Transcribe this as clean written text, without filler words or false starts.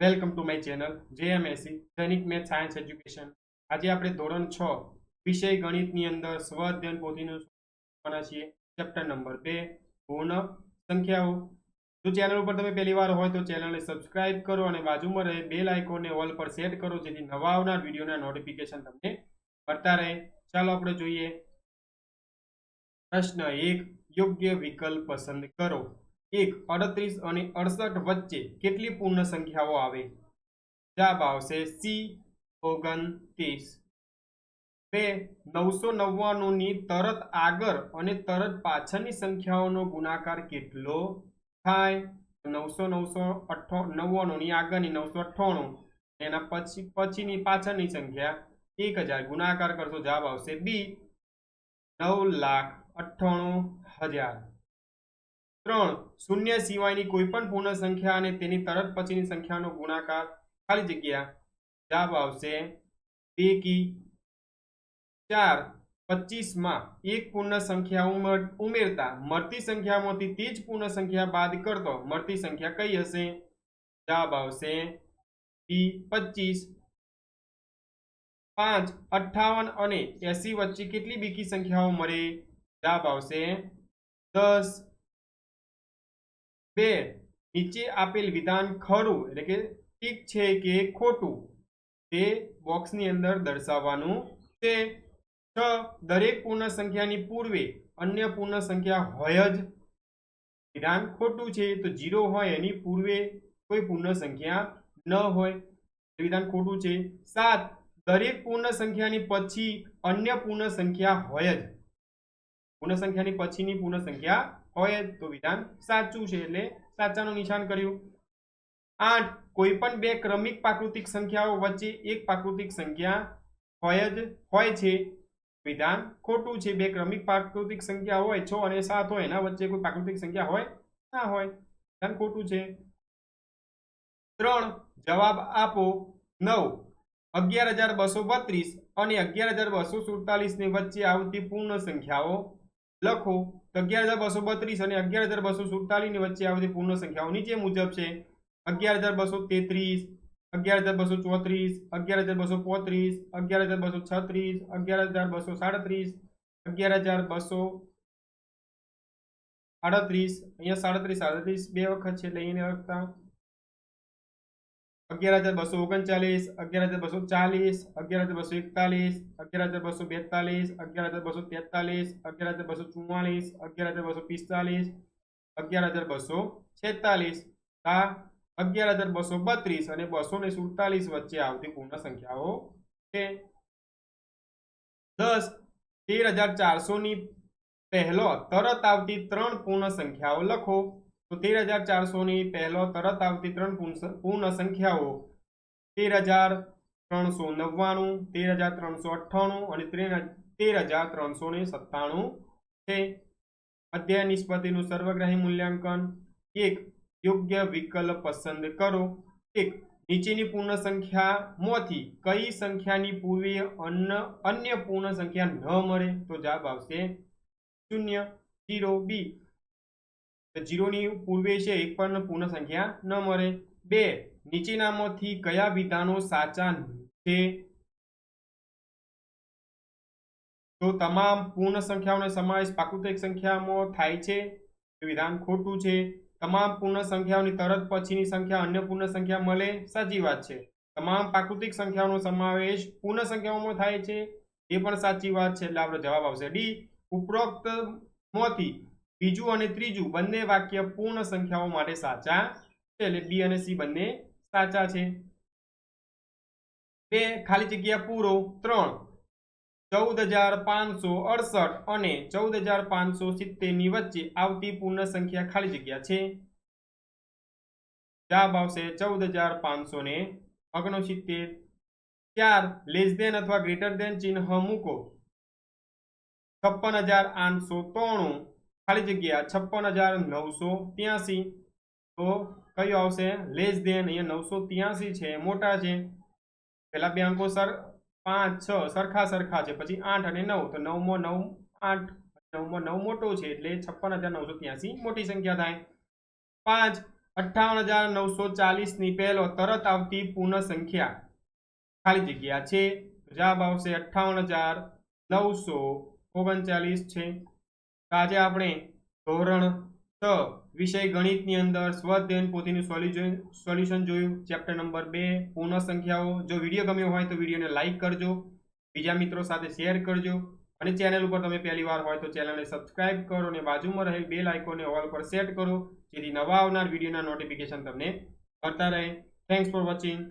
Welcome to my channel જેએમએસસી દૈનિક math science education. આજે આપણે ધોરણ 6 વિષય ગણિતની અંદર સ્વ અધ્યયન પોથીનું શીખવાના છીએ। ચેપ્ટર નંબર 2 પૂર્ણ સંખ્યાઓ। જો ચેનલ ઉપર તમે પહેલી વાર હોય તો ચેનલને સબસ્ક્રાઇબ કરો અને બાજુમાં રહે બેલ આઇકોનને ઓલ પર સેટ કરો જેથી નવા આવનાર વિડીયોના નોટિફિકેશન તમને મળતા રહે। ચાલો આપણે જોઈએ પ્રશ્ન 1, યોગ્ય વિકલ્પ પસંદ કરો। 1, 38 અને 68 વચ્ચે કેટલી પૂર્ણ સંખ્યાઓ આવે? જવાબ આવશે સી 29। 2, 999 ની તરત આગળ અને તરત પાછળની સંખ્યાઓનો ગુણાકાર કેટલો થાય? 999 ની આગળની 998 એના પછીની પાછળની સંખ્યા 1000 ગુણાકાર કરશો જવાબ આવશે બી 9,98,000। 3, શૂન્ય સિવાયની કોઈ પણ પૂર્ણ સંખ્યા અને તેની તરત પછીની સંખ્યાનો ગુણાકાર ખાલી જગ્યા જવાબ આવશે 2 કી 4, 25 માં એક પૂર્ણ સંખ્યા ઉમેરતા મળતી સંખ્યામાંથી તે જ પૂર્ણ સંખ્યા બાદ કરતો મળતી સંખ્યા કઈ હશે? જવાબ આવશે બી 25। 5, 58 અને 80 વચ્ચે કેટલી બેકી સંખ્યાઓ મળે? જવાબ આવશે 10। 2, નીચે આપેલ વિધાન ખરું એટલે કે ઠીક છે કે ખોટું તે બોક્સની અંદર દર્શાવવાનું છે। 6, દરેક પૂર્ણ સંખ્યાની પૂર્વે અન્ય પૂર્ણ સંખ્યા હોય જ। વિધાન ખોટું છે તો 0 હોય એની પૂર્વે કોઈ પૂર્ણ સંખ્યા ન હોય, વિધાન ખોટું છે। 7, દરેક પૂર્ણ સંખ્યાની પછી અન્ય પૂર્ણ સંખ્યા હોય જ। પૂર્ણ સંખ્યાની પછીની પૂર્ણ સંખ્યા હોય જ તો વિધાન સાચું છે એટલે સાચાનું નિશાન કર્યું। 8, કોઈ પણ બે ક્રમિક પ્રાકૃતિક સંખ્યાઓ વચ્ચે એક પ્રાકૃતિક સંખ્યા હોય છે, વિધાન ખોટું છે। બે ક્રમિક પ્રાકૃતિક સંખ્યા હોય 6 અને 7 હોય એના વચ્ચે કોઈ પ્રાકૃતિક સંખ્યા હોય ના હોય, વિધાન ખોટું છે। 3, જવાબ આપો। 9, 11,232 અને 11,247 ની વચ્ચે આવતી પૂર્ણ સંખ્યાઓ લખો। તો 11,232 અને 11,247 ની વચ્ચે આવતી પૂર્ણ સંખ્યાઓ નીચે મુજબ છે। 11,233, 11,234, 11,235, 11,236, 11,237, 11,238, અહીંયા 37 બે વખત છે એટલે અહીંયા લખતા 11,239, 11,240, 11,241, 11,242, 11,243, 11,244, 11,245, 11,246 આ 11,232 અને 247 વચ્ચે આવતી પૂર્ણ સંખ્યાઓ છે। 10, 13,400 ની પહેલો તરત આવતી ત્રણ પૂર્ણ સંખ્યાઓ લખો। તો 13,400 ની પહેલો તરત આવતી ત્રણ પૂર્ણ સંખ્યાઓ 13,399, 13,398 અને 13,397 છે। અધ્યાય નિષ્પત્તિનું સર્વગ્રાહી મૂલ્યાંકન। 1, યોગ્ય વિકલ્પ પસંદ કરો। 1, નીચેની પૂર્ણ સંખ્યામાંથી કઈ સંખ્યાની પૂર્વે અન્ય પૂર્ણ સંખ્યા ન મળે? તો જવાબ આવશે 0, 0 બી 0 ની પૂર્વે છે એક પણ પૂર્ણ સંખ્યા ન મળે। 2, નીચેનામાંથી કયા વિધાનો સાચા છે? તો તમામ પૂર્ણ સંખ્યાઓનો સમાવેશ પ્રાકૃતિક સંખ્યામાં થાય છે, વિધાન ખોટું છે। તમામ પૂર્ણ સંખ્યાઓની તરત પછીની સંખ્યા અન્ય પૂર્ણ સંખ્યા મળે, સાચી વાત છે। તમામ પ્રાકૃતિક સંખ્યાઓનો સમાવેશ પૂર્ણ સંખ્યાઓમાં થાય છે, એ પણ સાચી વાત છે એટલે આપણો જવાબ આવશે ડી। ઉપરોક્તમાંથી બીજું અને ત્રીજું બંને વાક્ય પૂર્ણ સંખ્યાઓ માટે સાચા છે એટલે બી અને સી બંને સાચા છે। 2, ખાલી જગ્યા પૂરો। 3, 14,568 અને 14,570 ની વચ્ચે આવતી પૂર્ણ સંખ્યા ખાલી જગ્યા છે, જવાબ આવશે 14,569। 4, લેસ ધેન અથવા ગ્રેટર ધેન ચિહ્ન મૂકો। 56,893 ખાલી જગ્યા 56,983 તો કયું આવશે? લેસ ધેન, અહીંયા 983 છે મોટા છે, પેલા બે અંકો 5, 6 સરખા છે, પછી 8 અને 9 તો 9 માં 9 8 9 માં 9 મોટો છે એટલે 56,983 મોટી સંખ્યા થાય। 5, 58,940 ની પહેલો તરત આવતી પૂર્ણ સંખ્યા ખાલી જગ્યા છે. જવાબ આવશે 58,939 છે. આજે આપણે ધોરણ 6 વિષય ગણિતની અંદર સ્વઅધ્યયન પોથીનું સોલ્યુશન જોયું. ચેપ્ટર નંબર 2 પૂર્ણ સંખ્યાઓ. જો વિડીયો ગમ્યો હોય તો વિડીયોને લાઈક કરજો, બીજા મિત્રો સાથે શેર કરજો અને ચેનલ ઉપર તમે પહેલી વાર હોય તો ચેનલને સબસ્ક્રાઇબ કરો અને બાજુમાં રહેલ બેલ આઇકોનને ઓલ પર સેટ કરો જેથી નવા આવનાર વિડીયોના નોટિફિકેશન તમને મળતા રહે. Thanks for watching.